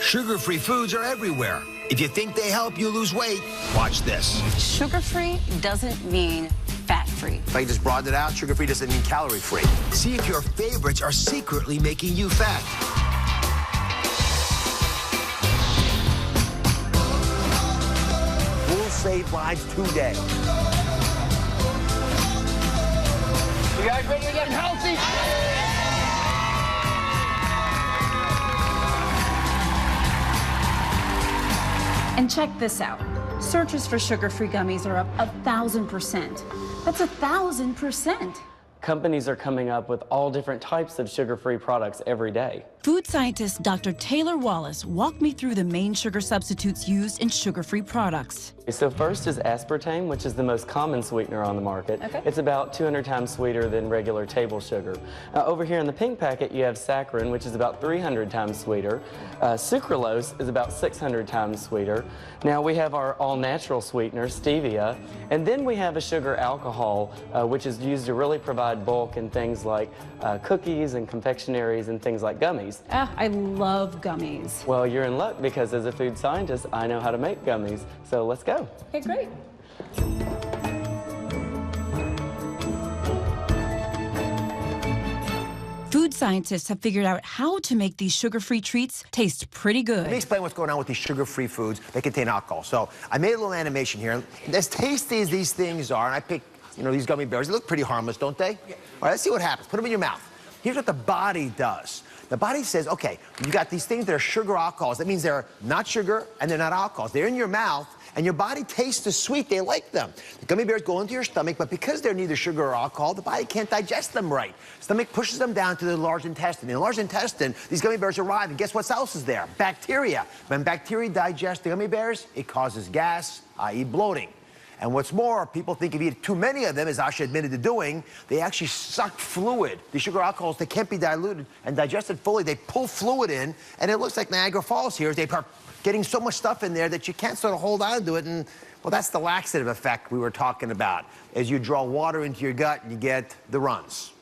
Sugar-free foods are everywhere. If you think they help you lose weight, watch this. Sugar-free doesn't mean fat-free. If I just broaden it out, sugar-free doesn't mean calorie-free. See if your favorites are secretly making you fat. Will save lives today. You guys ready to get healthy? And check this out. Searches for sugar-free gummies are up 1,000%. That's 1,000%. Companies are coming up with all different types of sugar-free products every day. Food scientist Dr. Taylor Wallace walked me through the main sugar substitutes used in sugar-free products. So first is aspartame, which is the most common sweetener on the market. Okay. It's about 200 times sweeter than regular table sugar. Over here in the pink packet, you have saccharin, which is about 300 times sweeter. Sucralose is about 600 times sweeter. Now we have our all-natural sweetener, stevia, and then we have a sugar alcohol, which is used to really provide bulk in things like cookies and confectionaries and things like gummies. I love gummies. Well, you're in luck because as a food scientist, I know how to make gummies. So let's go. Okay, great. Food scientists have figured out how to make these sugar-free treats taste pretty good. Let me explain what's going on with these sugar-free foods that contain alcohol. So I made a little animation here. As tasty as these things are, and I picked, these gummy bears. They look pretty harmless, don't they? Yeah. All right, let's see what happens. Put them in your mouth. Here's what the body does. The body says, okay, you got these things that are sugar alcohols. That means they're not sugar and they're not alcohols. They're in your mouth, and your body tastes the sweet. They like them. The gummy bears go into your stomach, but because they're neither sugar or alcohol, the body can't digest them right. Stomach pushes them down to the large intestine. In the large intestine, these gummy bears arrive, and guess what else is there? Bacteria. When bacteria digest the gummy bears, it causes gas, i.e. bloating. And what's more, people think if you eat too many of them, as Asha admitted to doing, they actually suck fluid. The sugar alcohols, they can't be diluted and digested fully. They pull fluid in, and it looks like Niagara Falls here. They are getting so much stuff in there that you can't sort of hold on to it. And, well, that's the laxative effect we were talking about. As you draw water into your gut, you get the runs.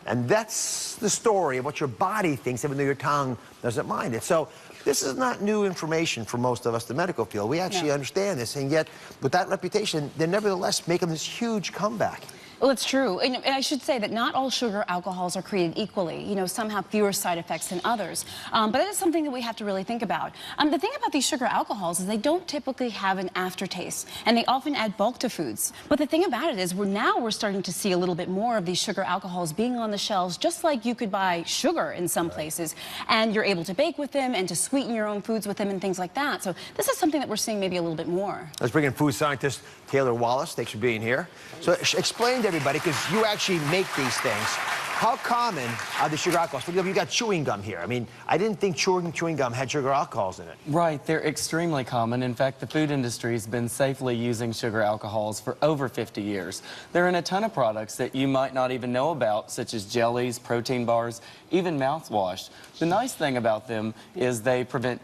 And that's the story of what your body thinks, even though your tongue doesn't mind it. So this is not new information for most of us in the medical field. We actually understand this, and yet, with that reputation, they're nevertheless making this huge comeback. Well, it's true. And I should say that not all sugar alcohols are created equally. Some have fewer side effects than others. But that is something that we have to really think about. The thing about these sugar alcohols is they don't typically have an aftertaste, and they often add bulk to foods. But the thing about it is we're starting to see a little bit more of these sugar alcohols being on the shelves, just like you could buy sugar in some places, and you're able to bake with them and to sweeten your own foods with them and things like that. So this is something that we're seeing maybe a little bit more. Let's bring in food scientist Taylor Wallace. Thanks for being here. So explain to everybody, because you actually make these things, how common are the sugar alcohols? For example, you got chewing gum here. I mean, I didn't think chewing gum had sugar alcohols in it. Right, they're extremely common. In fact, the food industry has been safely using sugar alcohols for over 50 years. They're in a ton of products that you might not even know about, such as jellies, protein bars, even mouthwash. The nice thing about them is they prevent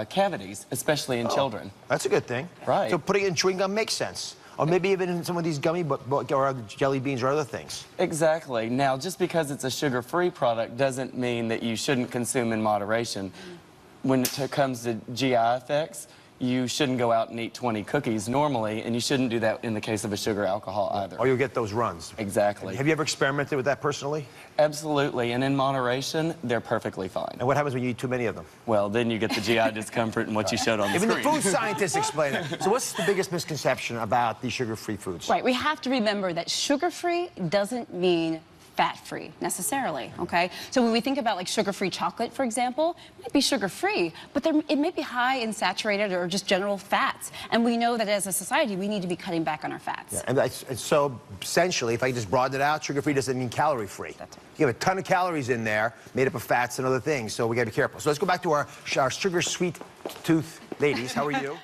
cavities, especially in children. That's a good thing. Right. So putting it in chewing gum makes sense. Or maybe even in some of these gummy or jelly beans or other things. Exactly. Now, just because it's a sugar-free product doesn't mean that you shouldn't consume in moderation. When it comes to GI effects, you shouldn't go out and eat 20 cookies normally, and you shouldn't do that in the case of a sugar alcohol either. Or you'll get those runs. Exactly. Have you ever experimented with that personally? Absolutely, and in moderation, they're perfectly fine. And what happens when you eat too many of them? Well, then you get the GI discomfort and what you showed on the Even screen. the food scientists explain it. So what's the biggest misconception about these sugar-free foods? Right, we have to remember that sugar-free doesn't mean fat-free necessarily, okay? So when we think about like sugar-free chocolate, for example, it might be sugar-free, but it may be high in saturated or just general fats. And we know that as a society, we need to be cutting back on our fats. Yeah, and so essentially, if I just broaden it out, sugar-free doesn't mean calorie-free. That's right. You have a ton of calories in there, made up of fats and other things, so we gotta be careful. So let's go back to our sugar-sweet tooth ladies. How are you?